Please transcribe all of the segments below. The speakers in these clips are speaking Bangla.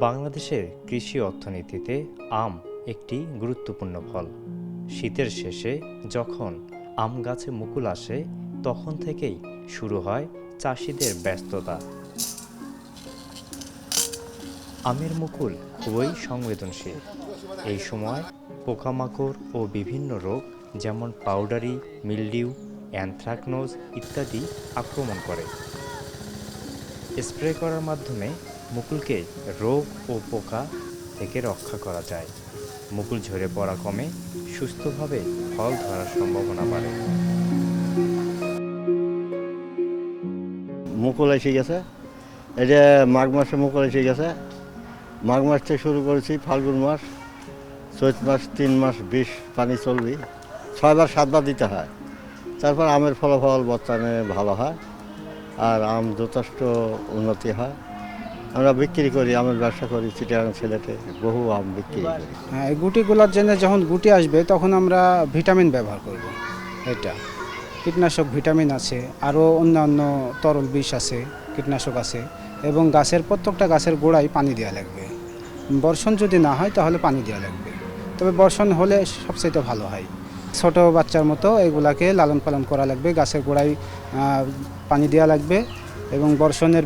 বাংলাদেশের কৃষি অর্থনীতিতে আম একটি গুরুত্বপূর্ণ ফল। শীতের শেষে যখন আম গাছে মুকুল আসে তখন থেকেই শুরু হয় চাষিদের ব্যস্ততা। আমের মুকুল খুবই সংবেদনশীল। এই সময় পোকামাকড় ও বিভিন্ন রোগ যেমন পাউডারি মিলডিউ, অ্যানথ্রাকনোজ ইত্যাদি আক্রমণ করে। স্প্রে করার মাধ্যমে মুকুলকে রোগ ও পোকা থেকে রক্ষা করা যায়। মুকুল ঝরে পড়া কমে, সুস্থভাবে ফল ধরার সম্ভাবনা বাড়ে। মুকুল এসে গেছে, এটা মাঘ মাসে মুকুল এসে গেছে। মাঘ মাস থেকে শুরু করেছি, ফাল্গুন মাস, চৈত মাস, 3 মাস 20 পানি চলবে, 6বার 7বার দিতে হয়। তারপর আমের ফলাফল বর্তমানে ভালো হয় আর আম যথেষ্ট উন্নতি হয়। আমরা বিক্রি করি, আমের ব্যবসা করি চিটাগাং সিলেটে, বহু আম বিক্রি করি। হ্যাঁ, এই গুটিগুলোর জন্য যখন গুটি আসবে তখন আমরা ভিটামিন ব্যবহার করব। এটা কীটনাশক ভিটামিন আছে, আরও অন্যান্য তরল বিষ আছে, কীটনাশক আছে, এবং গাছের প্রত্যেকটা গাছের গোড়ায় পানি দেওয়া লাগবে। বর্ষণ যদি না হয় তাহলে পানি দেওয়া লাগবে, তবে বর্ষণ হলে সবচেয়ে ভালো হয়। ছোট বাচ্চার মতো এগুলাকে লালন পালন করা লাগবে, গাছের গোড়ায় পানি দেওয়া লাগবে এবং বর্ষণের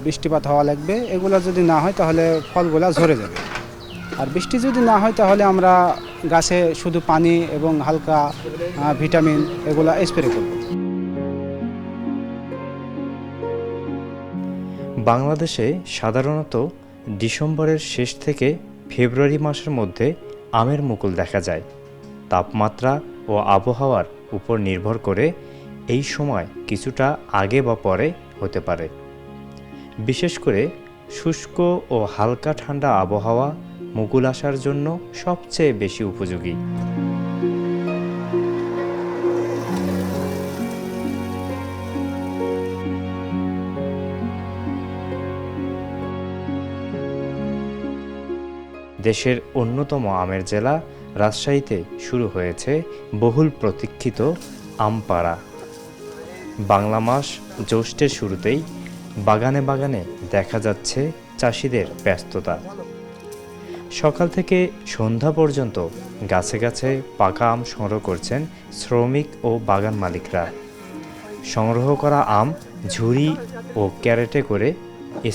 বৃষ্টিপাত হওয়া লাগবে। এগুলো যদি না হয় তাহলে ফলগুলা ঝরে যাবে। আর বৃষ্টি যদি না হয় তাহলে আমরা গাছে শুধু পানি এবং হালকা ভিটামিন এগুলা স্প্রে করব। বাংলাদেশে সাধারণত ডিসেম্বরের শেষ থেকে ফেব্রুয়ারি মাসের মধ্যে আমের মুকুল দেখা যায়। তাপমাত্রা ও আবহাওয়ার উপর নির্ভর করে এই সময় কিছুটা আগে বা পরে হতে পারে। বিশেষ করে শুষ্ক ও হালকা ঠান্ডা আবহাওয়া মুকুল আসার জন্য সবচেয়ে বেশি উপযোগী। দেশের অন্যতম আমের জেলা রাজশাহীতে শুরু হয়েছে বহুল প্রতীক্ষিত আম পাড়া। বাংলা মাস জ্যৈষ্ঠের শুরুতেই বাগানে বাগানে দেখা যাচ্ছে চাষিদের ব্যস্ততা। সকাল থেকে সন্ধ্যা পর্যন্ত গাছে গাছে পাকা আম সংগ্রহ করছেন শ্রমিক ও বাগান মালিকরা। সংগ্রহ করা আম ঝুড়ি ও ক্যারেটে করে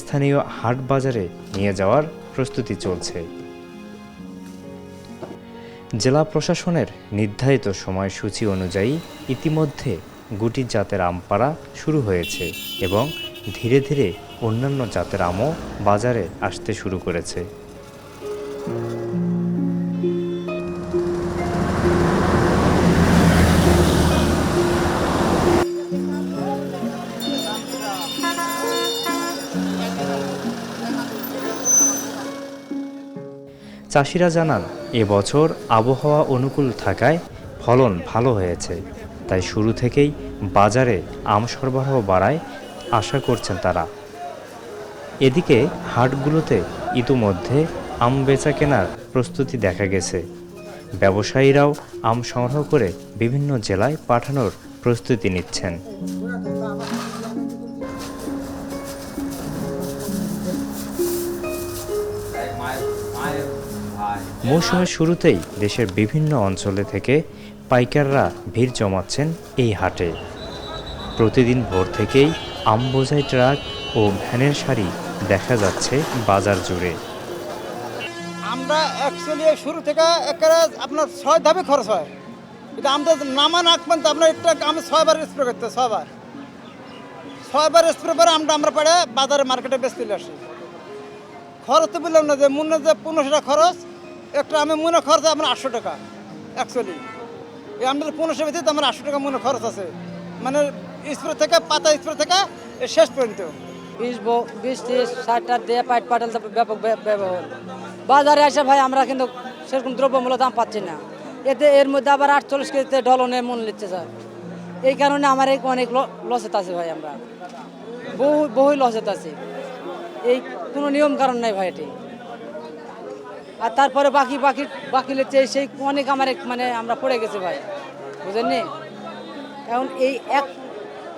স্থানীয় হাট বাজারে নিয়ে যাওয়ার প্রস্তুতি চলছে। জেলা প্রশাসনের নির্ধারিত সময়সূচি অনুযায়ী ইতিমধ্যে গুটি জাতের আম পাড়া শুরু হয়েছে এবং ধীরে ধীরে অন্যান্য জাতের আমও বাজারে আসতে শুরু করেছে। চাষিরা জানান, এবছর আবহাওয়া অনুকূল থাকায় ফলন ভালো হয়েছে, তাই শুরু থেকেই বাজারে আম সরবরাহ বাড়ায় আশা করছেন তারা। এদিকে হাটগুলোতে ইতিমধ্যে আম বেচা কেনার প্রস্তুতি দেখা গেছে। ব্যবসায়ীরাও আম সংগ্রহ করে বিভিন্ন জেলায় পাঠানোর প্রস্তুতি নিচ্ছেন। মৌসুমের শুরুতেই দেশের বিভিন্ন অঞ্চলে থেকে পাইকাররা ভিড় জমাচ্ছেন এই হাটে। প্রতিদিন ভোর থেকেই আম বোঝাই ট্রাক ও ভ্যানের সারি দেখা যাচ্ছে বাজার জুড়ে। আমরা অ্যাকচুয়ালি শুরু থেকে একেবারে আপনার 6 ধাপে খরচ হয়, কিন্তু আমাদের নামান আঁকবেন তো আপনার একটা আমি 6বার স্প্রে করতে 6বার স্প্রে করে আমরা পড়ে বাজারে মার্কেটে বেচতে আসি। খরচ তো বললাম না যে মনে যে 1500 টাকা খরচ, একটা আমি মনে খরচ আপনার 800 টাকা। অ্যাকচুয়ালি এই আমাদের 1500 বেশি তো আমার 800 টাকা মনে খরচ আছে, মানে স্প্রে থেকে পাতা স্প্রে থেকে শেষ পর্যন্ত 20-30-60 দিয়ে পাটাল ব্যাপক ব্যবহার। বাজারে আসে ভাই আমরা কিন্তু সেরকম দ্রব্যমূল্য দাম পাচ্ছি না, এতে এর মধ্যে আবার 48 কেজিতে ডলনে মন নিচ্ছে স্যার। এই কারণে আমার অনেক লসে আছে ভাই। আমরা বহু লস আছে, এই কোনো নিয়ম কারণ নাই ভাই এটি। আর তারপরে বাকি চেয়ে সেই অনেক আমার মানে আমরা পড়ে গেছে ভাই, বুঝলেননি? এখন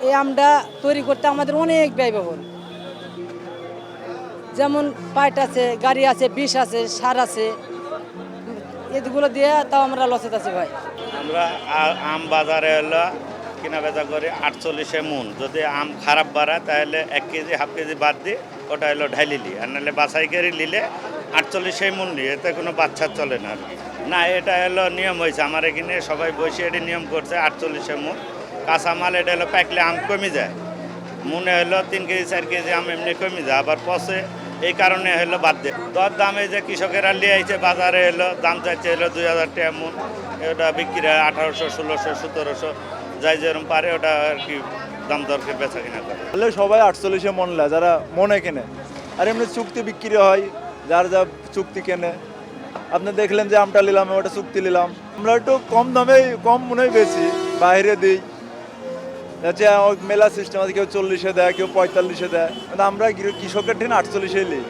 এই আমটা তৈরি করতে আমাদের অনেক ব্যয়বহুল, যেমন পাইট আছে, গাড়ি আছে, বিষ আছে, সার আছে, এগুলো দিয়ে তাও আমরা লসে আছি ভাই। আমরা আম বাজারে হলো কিনা বেচা করি 48 মন। যদি আম খারাপ বাড়ায় তাহলে 1 কেজি হাফ কেজি বাদ দিয়ে ওটা হলো ঢাইলিলি, আর নাহলে বাছাই করে নিলে 48 মন নিয়ে এতে কোনো বাচ্চা চলে না। না, এটা হলো নিয়ম হয়েছে আমার এখানে, সবাই বসে এটি নিয়ম করছে 48 মন। কাঁচামাল এটা হলো পাকলে আম কমে যায়, মনে হলো 3 কেজি 4 কেজি আম এমনি কমে যায়, আবার পচে, এই কারণে হলো বাদ দেয়। দর দামে যে কৃষকেরা নিয়ে আইছে বাজারে হলো দাম চাইছে হলো 2000 টাকা মন, ওটা বিক্রি হয় 1800, 1600, 1700, যাই যেরকম পারে ওটা আর কি দাম দরকে বেচা কিনা করে। তাহলে সবাই 48 মন নেয় যারা মনে কেনে, আর এমনি চুক্তি বিক্রি হয় যার যা চুক্তি কেনে। আপনি দেখলেন যে আমটা নিলাম, ওটা চুক্তি নিলাম, আমরা একটু কম দামে কম মনে বেশি বাইরে দিই, যাচ্ছে মেলা সিস্টেম আছে, কেউ 40-এ দেয়, কেউ 45-এ দেয়, কিন্তু আমরা কৃষকের ঠিক 48-এ নিই।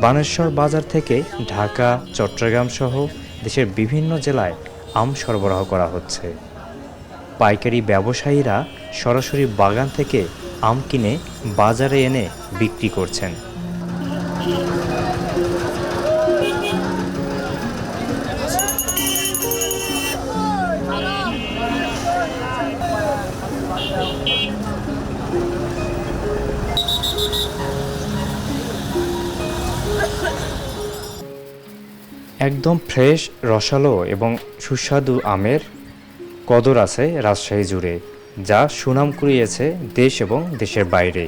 বানেশ্বর বাজার থেকে ঢাকা, চট্টগ্রাম সহ দেশের বিভিন্ন জেলায় আম সরবরাহ করা হচ্ছে। পাইকারি ব্যবসায়ীরা সরাসরি বাগান থেকে আম কিনে বাজারে এনে বিক্রি করছেন। একদম ফ্রেশ, রসালো এবং সুস্বাদু আমের কদর আছে রাজশাহী জুড়ে, যা সুনাম কুড়িয়েছে দেশ এবং দেশের বাইরে।